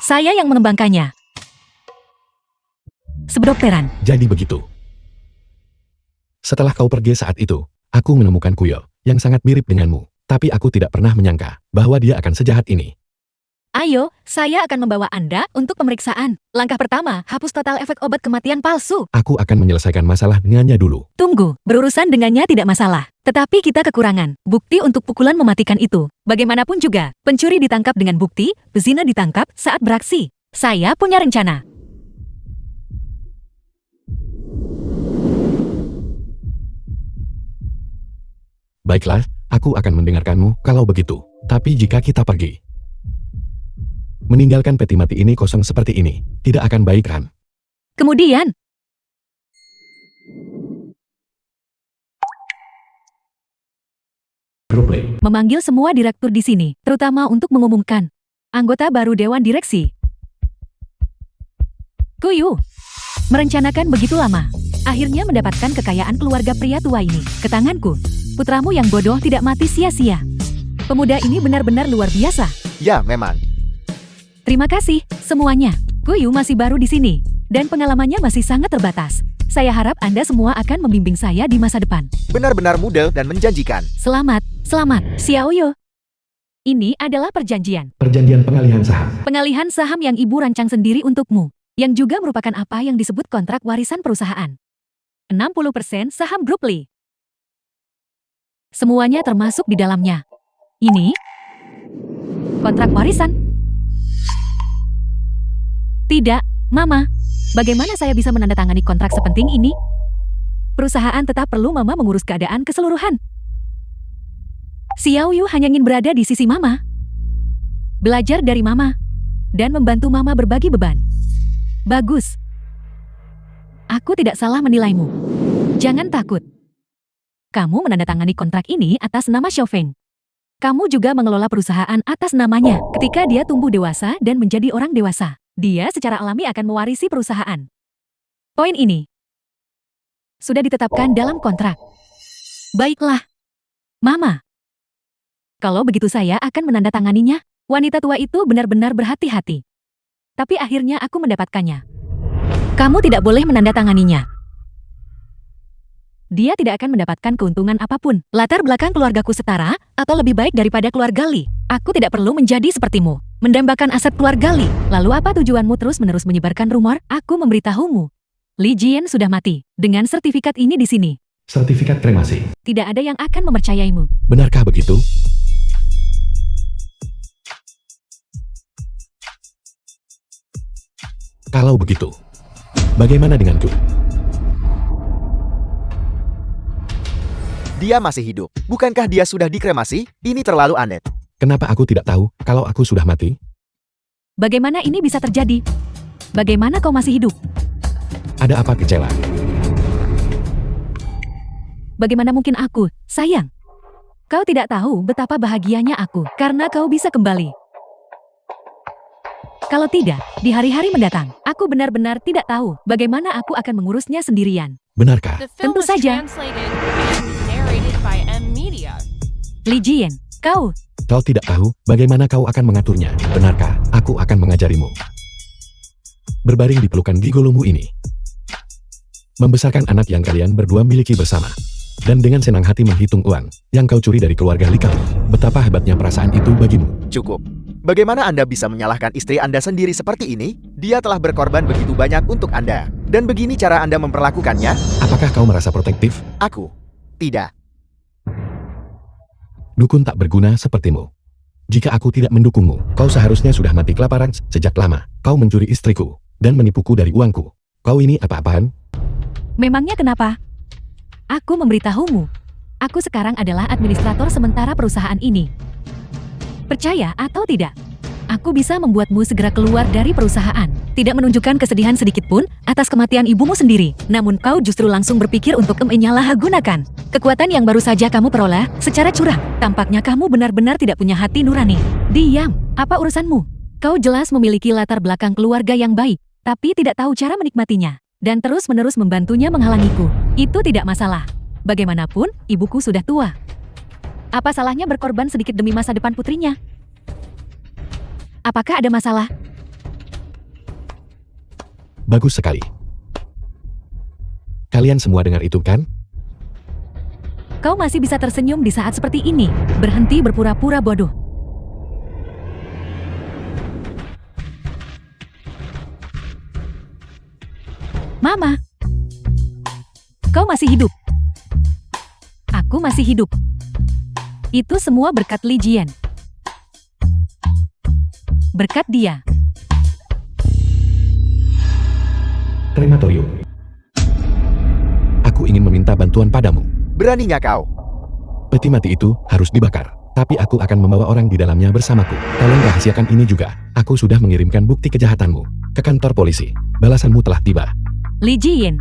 Saya yang mengembangkannya. Sebedokteran. Jadi begitu. Setelah kau pergi saat itu, aku menemukan Kuyo yang sangat mirip denganmu. Tapi aku tidak pernah menyangka bahwa dia akan sejahat ini. Ayo, saya akan membawa Anda untuk pemeriksaan. Langkah pertama, hapus total efek obat kematian palsu. Aku akan menyelesaikan masalah dengannya dulu. Tunggu, berurusan dengannya tidak masalah. Tetapi kita kekurangan bukti untuk pukulan mematikan itu. Bagaimanapun juga, pencuri ditangkap dengan bukti, pezina ditangkap saat beraksi. Saya punya rencana. Baiklah, aku akan mendengarkanmu kalau begitu. Tapi jika kita pergi, meninggalkan peti mati ini kosong seperti ini, tidak akan baik kan? Kemudian, Group play. memanggil semua direktur di sini, terutama untuk mengumumkan anggota baru Dewan Direksi. Kuyu, merencanakan begitu lama, akhirnya mendapatkan kekayaan keluarga pria tua ini ke tanganku. Putramu yang bodoh tidak mati sia-sia. Pemuda ini benar-benar luar biasa. Ya, memang. Terima kasih, semuanya. Kuyu masih baru di sini, dan pengalamannya masih sangat terbatas. Saya harap Anda semua akan membimbing saya di masa depan. Benar-benar muda dan menjanjikan. Selamat, Xiaoyu. Ini adalah perjanjian. Perjanjian pengalihan saham. Pengalihan saham yang ibu rancang sendiri untukmu, yang juga merupakan apa yang disebut kontrak warisan perusahaan. 60% saham Grup Li. Semuanya termasuk di dalamnya. Ini kontrak warisan. Tidak, Mama. Bagaimana saya bisa menandatangani kontrak sepenting ini? Perusahaan tetap perlu Mama mengurus keadaan keseluruhan. Xiaoyu hanya ingin berada di sisi Mama. Belajar dari Mama. Dan membantu Mama berbagi beban. Bagus. Aku tidak salah menilaimu. Jangan takut. Kamu menandatangani kontrak ini atas nama Xiaofeng. Kamu juga mengelola perusahaan atas namanya. Ketika dia tumbuh dewasa dan menjadi orang dewasa, dia secara alami akan mewarisi perusahaan. Poin ini sudah ditetapkan dalam kontrak. Baiklah, Mama. Kalau begitu saya akan menandatanganinya. Wanita tua itu benar-benar berhati-hati. Tapi akhirnya aku mendapatkannya. Kamu tidak boleh menandatanganinya. Dia tidak akan mendapatkan keuntungan apapun. Latar belakang keluargaku setara, atau lebih baik daripada keluarga Li. Aku tidak perlu menjadi sepertimu. Mendambakan aset keluarga Li. Lalu apa tujuanmu terus-menerus menyebarkan rumor? Aku memberitahumu. Li Jian sudah mati. Dengan sertifikat ini di sini. Sertifikat kremasi. Tidak ada yang akan mempercayaimu. Benarkah begitu? Kalau begitu, bagaimana denganku? Dia masih hidup. Bukankah dia sudah dikremasi? Ini terlalu aneh. Kenapa aku tidak tahu kalau aku sudah mati? Bagaimana ini bisa terjadi? Bagaimana kau masih hidup? Ada apa gejala? Bagaimana mungkin aku, sayang? Kau tidak tahu betapa bahagianya aku karena kau bisa kembali. Kalau tidak, di hari-hari mendatang, aku benar-benar tidak tahu bagaimana aku akan mengurusnya sendirian. Benarkah? The film Tentu was saja. translated and narrated by M Media. Li Jian, kau, Kau tidak tahu bagaimana kau akan mengaturnya. Benarkah? Aku akan mengajarimu. Berbaring di pelukan gigolomu ini. Membesarkan anak yang kalian berdua miliki bersama. Dan dengan senang hati menghitung uang yang kau curi dari keluarga Li kamu. Betapa hebatnya perasaan itu bagimu. Cukup. Bagaimana Anda bisa menyalahkan istri Anda sendiri seperti ini? Dia telah berkorban begitu banyak untuk Anda. Dan begini cara Anda memperlakukannya? Apakah kau merasa protektif? Aku. Tidak. Dukun tak berguna sepertimu. Jika aku tidak mendukungmu, kau seharusnya sudah mati kelaparan sejak lama. Kau mencuri istriku dan menipuku dari uangku. Kau ini apa-apaan? memangnya kenapa? Aku memberitahumu. Aku sekarang adalah administrator sementara perusahaan ini. Percaya atau tidak? Aku bisa membuatmu segera keluar dari perusahaan. Tidak menunjukkan kesedihan sedikit pun atas kematian ibumu sendiri. Namun kau justru langsung berpikir untuk menyalahgunakan kekuatan yang baru saja kamu peroleh secara curang. Tampaknya kamu benar-benar tidak punya hati nurani. Diam, apa urusanmu? Kau jelas memiliki latar belakang keluarga yang baik, tapi tidak tahu cara menikmatinya. Dan terus-menerus membantunya menghalangiku. Itu tidak masalah. Bagaimanapun, ibuku sudah tua. Apa salahnya berkorban sedikit demi masa depan putrinya? Apakah ada masalah? Bagus sekali. Kalian semua dengar itu kan? Kau masih bisa tersenyum di saat seperti ini. Berhenti berpura-pura bodoh. Mama, kau masih hidup. Aku masih hidup. Itu semua berkat Li Jian. Berkat dia. Krematorium. Aku ingin meminta bantuan padamu. Beraninya kau? Peti mati itu harus dibakar. Tapi aku akan membawa orang di dalamnya bersamaku. Tolong rahasiakan ini juga. Aku sudah mengirimkan bukti kejahatanmu ke kantor polisi. Balasanmu telah tiba. Li Jian,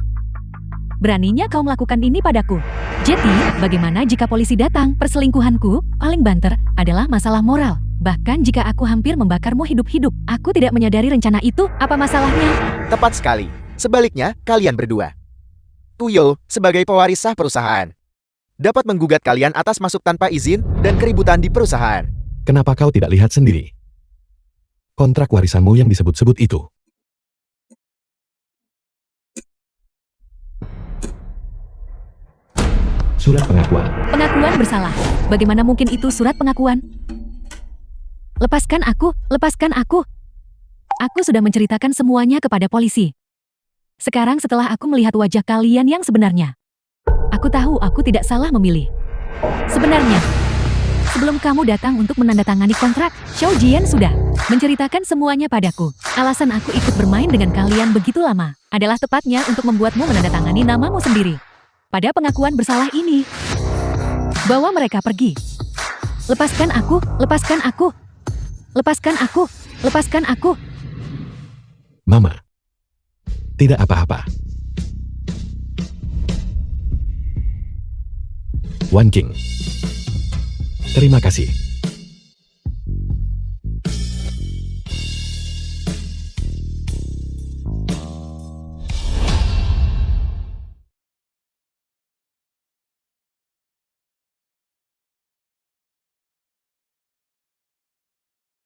beraninya kau melakukan ini padaku. Jadi, bagaimana jika polisi datang? Perselingkuhanku, paling banter, adalah masalah moral. Bahkan jika aku hampir membakarmu hidup-hidup, aku tidak menyadari rencana itu. Apa masalahnya? Tepat sekali. Sebaliknya, kalian berdua. Tuyul, sebagai pewaris sah perusahaan, dapat menggugat kalian atas masuk tanpa izin dan keributan di perusahaan. Kenapa kau tidak lihat sendiri? Kontrak warisanmu yang disebut-sebut itu. Surat pengakuan. Pengakuan bersalah. Bagaimana mungkin itu surat pengakuan? Lepaskan aku, lepaskan aku. Aku sudah menceritakan semuanya kepada polisi. Sekarang setelah aku melihat wajah kalian yang sebenarnya, aku tahu aku tidak salah memilih. Sebenarnya, sebelum kamu datang untuk menandatangani kontrak, Xiao Jian sudah menceritakan semuanya padaku. Alasan aku ikut bermain dengan kalian begitu lama adalah tepatnya untuk membuatmu menandatangani namamu sendiri. Pada pengakuan bersalah ini, bawa mereka pergi. Lepaskan aku, lepaskan aku. Lepaskan aku, lepaskan aku. Mama. Tidak apa-apa. Wan King. Terima kasih.